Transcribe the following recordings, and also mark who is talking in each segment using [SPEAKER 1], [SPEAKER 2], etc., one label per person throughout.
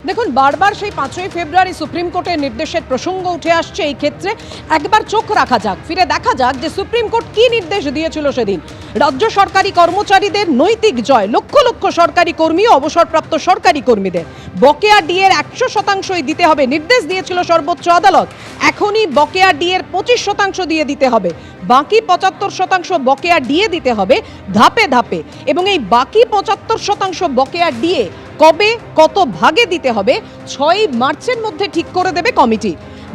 [SPEAKER 1] দেখুন, বারবার সেই 5ই ফেব্রুয়ারি সুপ্রিম কোর্টের নির্দেশের প্রসঙ্গ উঠে আসছে। এই ক্ষেত্রে একবার চোখ রাখা যাক, ফিরে দেখা যাক যে সুপ্রিম কোর্ট কি নির্দেশ দিয়েছিল সেদিন। রাজ্য সরকারি কর্মচারীদের নৈতিক জয়, লক্ষ লক্ষ সরকারি কর্মী ও অবসরপ্রাপ্ত সরকারি কর্মীদের বকেয়া ডিএর 100% দিতে হবে নির্দেশ দিয়েছিল সর্বোচ্চ আদালত। এখনই বকেয়া ডিএর 25% দিয়ে দিতে হবে, বাকি 75% বকেয়া ডিএ দিতে হবে ধাপে ধাপে। এবং এই বাকি 75% বকেয়া ডিএ কবে কত ভাগে দিতে হবে 6ই মার্চের মধ্যে ঠিক করে দেবে কমিটি।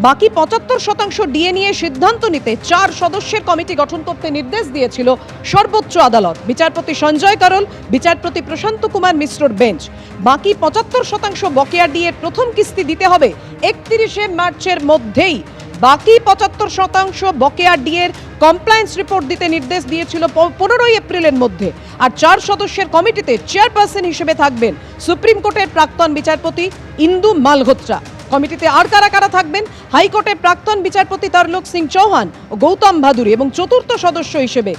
[SPEAKER 1] বাকি 75% ডিএ নিয়ে সিদ্ধান্ত নিতে 4 সদস্যের কমিটি গঠন করতে নির্দেশ দিয়েছিল সর্বোচ্চ আদালত। বিচারপতি সঞ্জয় করল, বিচারপতি প্রশান্ত কুমার মিশ্রর বেঞ্চ। বাকি 75% বকেয়া ডিএর প্রথম কিস্তি দিতে হবে 31শে মার্চের মধ্যেই। বাকি 75% বকেয়া ডিএর কমপ্লায়েন্স রিপোর্ট দিতে নির্দেশ দিয়েছিল 15ই এপ্রিলের মধ্যে। আর 4 সদস্যের কমিটিতে চেয়ারপারসন হিসেবে থাকবেন সুপ্রিম কোর্টের প্রাক্তন বিচারপতি ইন্দু মালহোত্রা। কমিটিতে আর কারা কারা থাকবেন? হাইকোর্টের প্রাক্তন বিচারপতি তরলোক সিং চৌহান ও গৌতম ভাদুরী, এবং চতুর্থ সদস্য হিসেবে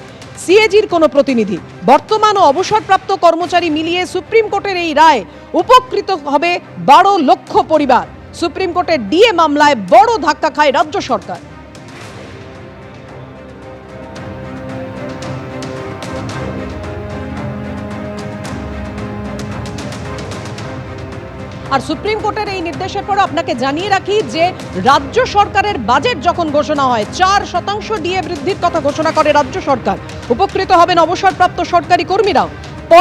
[SPEAKER 1] সিএজির কোনো প্রতিনিধি। বর্তমান ও অবসরপ্রাপ্ত কর্মচারী মিলিয়ে সুপ্রিম কোর্টের এই রায় উপকৃত হবে 12 লক্ষ পরিবার। সুপ্রিম কোর্টের ডিএ মামলায় বড় ধাক্কা খায় রাজ্য সরকার। আর সুপ্রিম কোর্টের এই নির্দেশের পর আপনাকে জানিয়ে রাখি যে রাজ্য সরকারের বাজেট যখন ঘোষণা হয় 4% ডিএ বৃদ্ধির কথা ঘোষণা করে রাজ্য সরকার। উপকৃত হবেন অবসরপ্রাপ্ত সরকারি কর্মীরাও।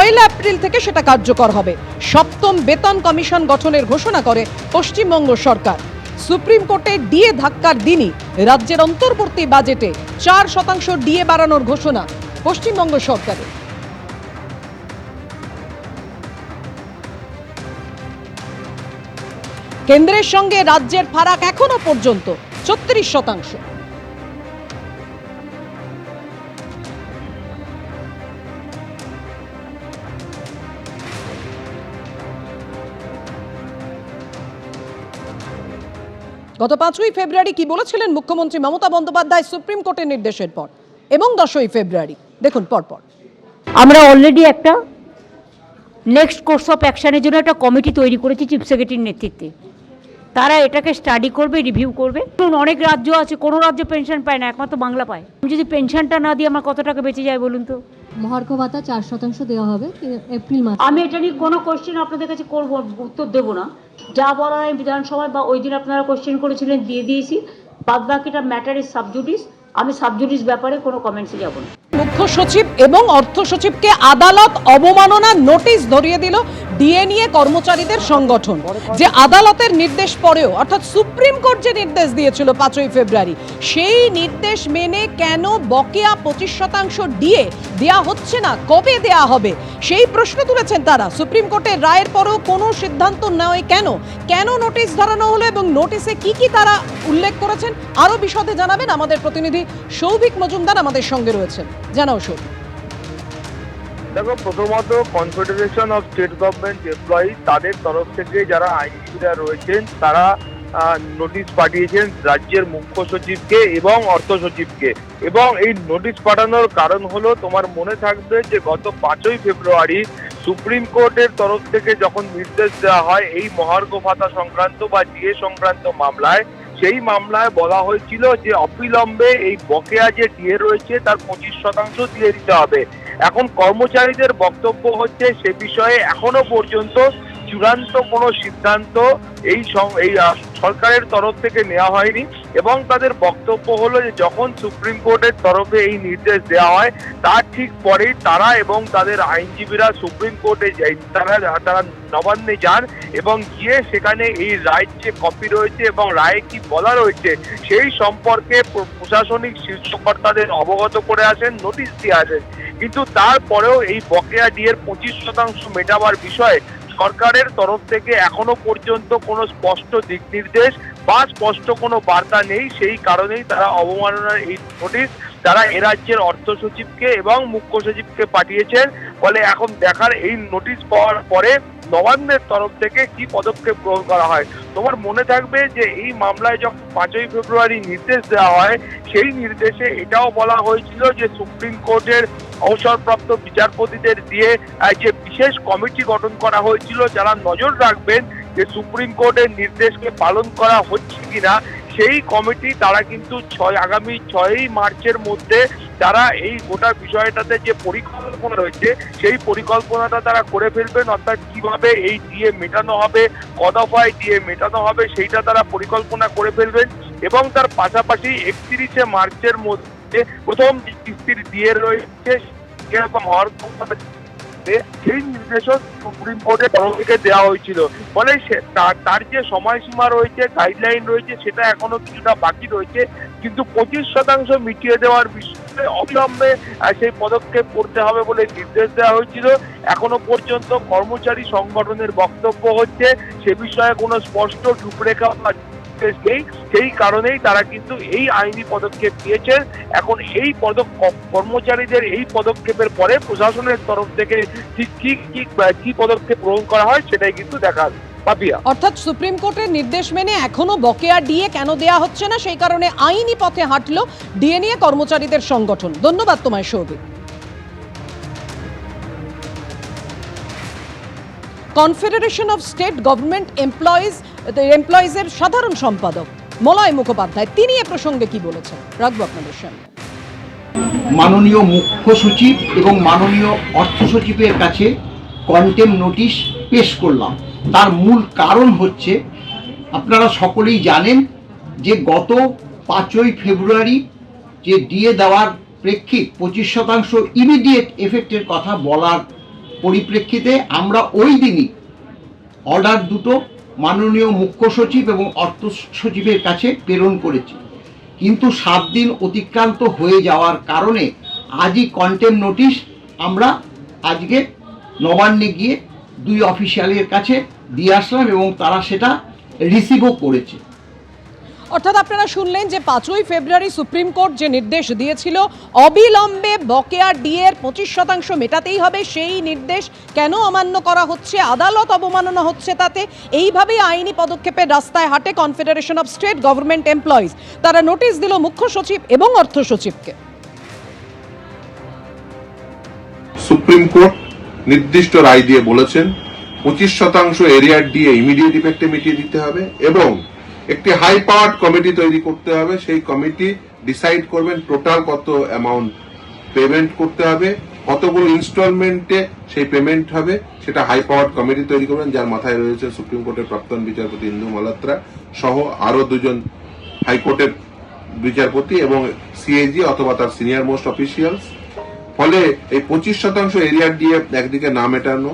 [SPEAKER 1] 1 এপ্রিল থেকে সেটা কার্যকর হবে। 7ম বেতন কমিশন গঠনের ঘোষণা করে পশ্চিমবঙ্গ সরকার। সুপ্রিম কোর্টে ডিএ ধাক্কার দিনই রাজ্যের অন্তর্বর্তী বাজেটে 4% ডিএ বাড়ানোর ঘোষণা পশ্চিমবঙ্গ সরকারের। কেন্দ্রের সঙ্গে রাজ্যের ফারাক এখনো পর্যন্ত 36%। গত 5ই ফেব্রুয়ারি কি বলেছিলেন মুখ্যমন্ত্রী মমতা বন্দ্যোপাধ্যায় সুপ্রিম কোর্টের নির্দেশের পর, এবং 10ই ফেব্রুয়ারি দেখুন পরপর।
[SPEAKER 2] আমরা অলরেডি একটা নেক্সট কোর্স অফ অ্যাকশনের জন্য একটা কমিটি তৈরি করেছি চিফ সেক্রেটারির নেতৃত্বে। তারা এটাকে স্টাডি করবে, রিভিউ করবে। অনেক রাজ্য আছে, কোনো রাজ্য পেনশন পায় না, একমাত্র বাংলা পায়। আমি যদি পেনশনটা না দিই আমার কত টাকা বেঁচে যায় বলুন তো?
[SPEAKER 3] মহার্ঘ ভাতা 4% দেওয়া হবে এপ্রিল মাসে।
[SPEAKER 2] আমি এটা নিয়ে কোনো কোশ্চেন আপনাদের কাছে করবো, উত্তর দেবো না। যা বলার আমি বিধানসভায় বা ওই দিন আপনারা কোশ্চেন করেছিলেন দিয়ে দিয়েছি। বাদ বাকিটা ম্যাটার ইজ সাবজুডিস। আমি সাবজুডিস ব্যাপারে কোনো কমেন্টসে যাব না।
[SPEAKER 1] মুখ্য সচিব এবং অর্থ সচিবকে আদালত অবমাননার নোটিশ ধরিয়ে দিল ডিএ নিয়ে কর্মচারীদের সংগঠন। যে আদালতের নির্দেশ পরেও, অর্থাৎ সুপ্রিম কোর্ট যে নির্দেশ দিয়েছিল 5ই ফেব্রুয়ারি, সেই নির্দেশ মেনে কেন বকেয়া 25% ডিএ দেয়া হচ্ছে না, কবে দেয়া হবে সেই প্রশ্ন তুলেছেন তারা। সুপ্রিম কোর্টের রায়ের পরেও কোনো সিদ্ধান্ত নয় কেন, কেন নোটিশ ধরানো হলো এবং নোটিশে কি কি তারা উল্লেখ করেছেন আরো বিশদে জানাবেন আমাদের প্রতিনিধি সৌভিক মজুমদার আমাদের সঙ্গে রয়েছেন। জানাও সৌভিক।
[SPEAKER 4] দেখো, প্রথমত confederation of state government employee তাদের তরফ থেকে যারা আইনজীবীরা রয়েছেন তারা নোটিশ পাঠিয়েছেন রাজ্যের মুখ্য সচিবকে এবং অর্থ সচিবকে। এবং এই নোটিশ পাঠানোর কারণ হলো, তোমার মনে থাকবে যে গত 5ই ফেব্রুয়ারি সুপ্রিম কোর্টের তরফ থেকে যখন নির্দেশ দেওয়া হয় এই মহার্ঘ ভাতা সংক্রান্ত বা ডিএ সংক্রান্ত মামলায়, সেই মামলায় বলা হয়েছিল যে অবিলম্বে এই বকেয়া যে ডিএ রয়েছে তার 25% দিয়ে দিতে হবে। এখন কর্মচারীদের বক্তব্য হচ্ছে সে বিষয়ে এখনো পর্যন্ত চূড়ান্ত কোনো সিদ্ধান্ত এই সরকারের তরফ থেকে নেওয়া হয়নি। এবং তাদের বক্তব্য হলো যে যখন সুপ্রিম কোর্টের তরফে এই নির্দেশ দেওয়া হয় তার ঠিক পরেই তারা এবং তাদের আইনজীবীরা সুপ্রিম কোর্টে যায়, তারা নবান্নে যান এবং গিয়ে সেখানে এই রায়ের যে কপি রয়েছে এবং রায়ে কি বলা রয়েছে সেই সম্পর্কে প্রশাসনিক শীর্ষকর্তাদের অবগত করে আসেন, নোটিশ দিয়ে আসেন। কিন্তু তারপরেও এই বকেয়া ডিএর 25% মেটাবার বিষয়ে সরকারের তরফ থেকে এখনো পর্যন্ত কোনো স্পষ্ট দিক নির্দেশ বা স্পষ্ট কোনো বার্তা নেই। সেই কারণেই তারা অবমাননার এই নোটিশ তারা এ রাজ্যের অর্থ সচিবকে এবং মুখ্য সচিবকে পাঠিয়েছেন। ফলে এখন দেখার এই নোটিশ পাওয়ার পরে নবান্নের তরফ থেকে কি পদক্ষেপ গ্রহণ করা হয়। তোমার মনে থাকবে যে এই মামলায় যখন 5ই ফেব্রুয়ারি নির্দেশ দেওয়া হয় সেই নির্দেশে এটাও বলা হয়েছিল যে সুপ্রিম কোর্টের অবসরপ্রাপ্ত বিচারপতিদের দিয়ে যে বিশেষ কমিটি গঠন করা হয়েছিল যারা নজর রাখবেন যে সুপ্রিম কোর্টের নির্দেশকে পালন করা হচ্ছে কিনা, সেই কমিটি তারা কিন্তু আগামী 6ই মার্চের মধ্যে তারা এই গোটা বিষয়টাতে যে পরিকল্পনা রয়েছে সেই পরিকল্পনাটা তারা করে ফেলবেন। অর্থাৎ কিভাবে এই ডিএ মেটানো হবে, কদফায় ডিএ মেটানো হবে, সেইটা তারা পরিকল্পনা করে ফেলবেন। এবং তার পাশাপাশি 31শে মার্চের মধ্যে প্রথম যে কিস্তির ডিএ রয়েছে এরকম হওয়ার সেই নির্দেশক সুপ্রিম কোর্টের তরফ থেকে দেওয়া হয়েছিল। ফলে তার যে সময়সীমা রয়েছে, গাইডলাইন রয়েছে, সেটা এখনো কিছুটা বাকি রয়েছে। কিন্তু 25% মিটিয়ে দেওয়ার বিষয়ে অবিলম্বে সেই পদক্ষেপ করতে হবে বলে নির্দেশ দেওয়া হয়েছিল। এখনো পর্যন্ত কর্মচারী সংগঠনের বক্তব্য হচ্ছে সে বিষয়ে কোনো স্পষ্ট রূপরেখা নেই, সেই কারণেই তারা কিন্তু এই আইনি পদক্ষেপ নিয়েছেন। এখন এই কর্মচারীদের এই পদক্ষেপের পরে প্রশাসনের তরফ থেকে ঠিক কি পদক্ষেপ গ্রহণ করা হয় সেটাই কিন্তু দেখার।
[SPEAKER 1] অর্থাৎ সুপ্রিম কোর্টের নির্দেশ মেনে এখনো বকেয়া ডিএ কেন দেয়া হচ্ছে না, সেই কারণে আইনি পথে হাঁটলো ডিএ নিয়ে কর্মচারীদের সংগঠন। ধন্যবাদ তোমায় Souvik. Confederation of state government এমপ্লয়িজের সাধারণ সম্পাদক মলয় মুখোপাধ্যায়, তিনি এ প্রসঙ্গে কি বলেছেন রাখবো আপনাদের সামনে।
[SPEAKER 5] মাননীয় মুখ্য সচিব এবং মাননীয় অর্থ সচিবের কাছে কন্টেম নোটিশ পেশ করলাম। তার মূল কারণ হচ্ছে, আপনারা সকলেই জানেন যে গত 5ই ফেব্রুয়ারি যে ডিএ দেওয়ার প্রেক্ষিত 25% ইমিডিয়েট এফেক্টের কথা বলার পরিপ্রেক্ষিতে আমরা ওই দিনই অর্ডার দুটো মাননীয় মুখ্য সচিব এবং অর্থ সচিবের কাছে প্রেরণ করেছি। কিন্তু 7 দিন অতিক্রান্ত হয়ে যাওয়ার কারণে আজই কন্টেম নোটিশ আমরা আজকে নবান্নে গিয়ে 2 অফিসিয়ালের কাছে দিয়ে আসলাম এবং তারা সেটা রিসিভও করেছে।
[SPEAKER 1] অর্থাৎ আপনারা শুনলেন যে 5ই ফেব্রুয়ারি সুপ্রিম কোর্ট যে নির্দেশ দিয়েছিল অবিলম্বে বকেয়া ডিএর 25% মেটাতেই হবে, সেই নির্দেশ কেন অমান্য করা হচ্ছে, আদালত অবমাননা হচ্ছে তাতে, এইভাবেই আইনি পদক্ষেপের রাস্তায় হাঁটে confederation of state government employees. তারা নোটিশ দিল মুখ্য সচিব এবং অর্থ সচিবকে।
[SPEAKER 6] সুপ্রিম কোর্ট নির্দিষ্ট রায় দিয়ে বলেছেন 25% এরিয়ার ডিএ ইমিডিয়েট ইফেক্টে মিটিয়ে দিতে হবে এবং একটি হাই পাওয়ার্ড কমিটি তৈরি করতে হবে। সেই কমিটি ডিসাইড করবেন টোটাল কত অ্যামাউন্ট পেমেন্ট করতে হবে, কতগুলো ইনস্টলমেন্টে সেই পেমেন্ট হবে, সেটা হাই পাওয়ার্ড কমিটি তৈরি করবেন, যার মাথায় রয়েছে সুপ্রিম কোর্টের প্রাক্তন বিচারপতি ইন্দু মালহোত্রা সহ আরো 2জন হাইকোর্টের বিচারপতি এবং সিএজি অথবা তার সিনিয়র মোস্ট অফিসিয়ালস। ফলে এই 25% এরিয়ার ডিএ একদিকে না মেটানো,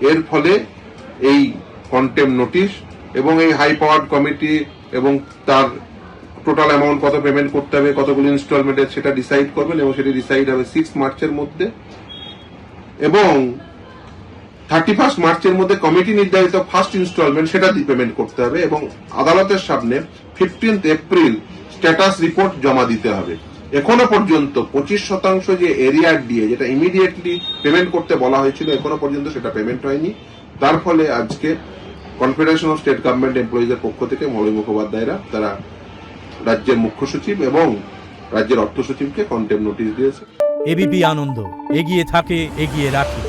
[SPEAKER 6] এর ফলে এই কন্টেম নোটিশ এবং এই হাই পাওয়ার্ড কমিটি এবং তার টোটাল অ্যামাউন্ট কত পেমেন্ট করতে হবে, কতগুলো ইনস্টলমেন্টে, সেটা ডিসাইড করবেন এবং সেটি ডিসাইড হবে 6 মার্চের মধ্যে। এবং 31 মার্চের মধ্যে কমিটি নির্ধারিত ফার্স্ট ইনস্টলমেন্ট সেটা দিয়ে পেমেন্ট করতে হবে এবং আদালতের সামনে 15 এপ্রিল স্ট্যাটাস রিপোর্ট জমা দিতে হবে। এখনো পর্যন্ত 25% যে এরিয়ার ডিএ, যেটা ইমিডিয়েটলি পেমেন্ট করতে বলা হয়েছিল, এখনো পর্যন্ত সেটা পেমেন্ট হয়নি। তার ফলে আজকে কনফেডারেশন অফ স্টেট গভর্নমেন্ট এমপ্লয়িজের পক্ষ থেকে মলয় মুখোপাধ্যায়রা তারা রাজ্যের মুখ্য সচিব এবং রাজ্যের অর্থ সচিবকে কন্টেম নোটিশ দিয়েছে।
[SPEAKER 7] এবিপি আনন্দ, এগিয়ে থাকে, এগিয়ে রাখে।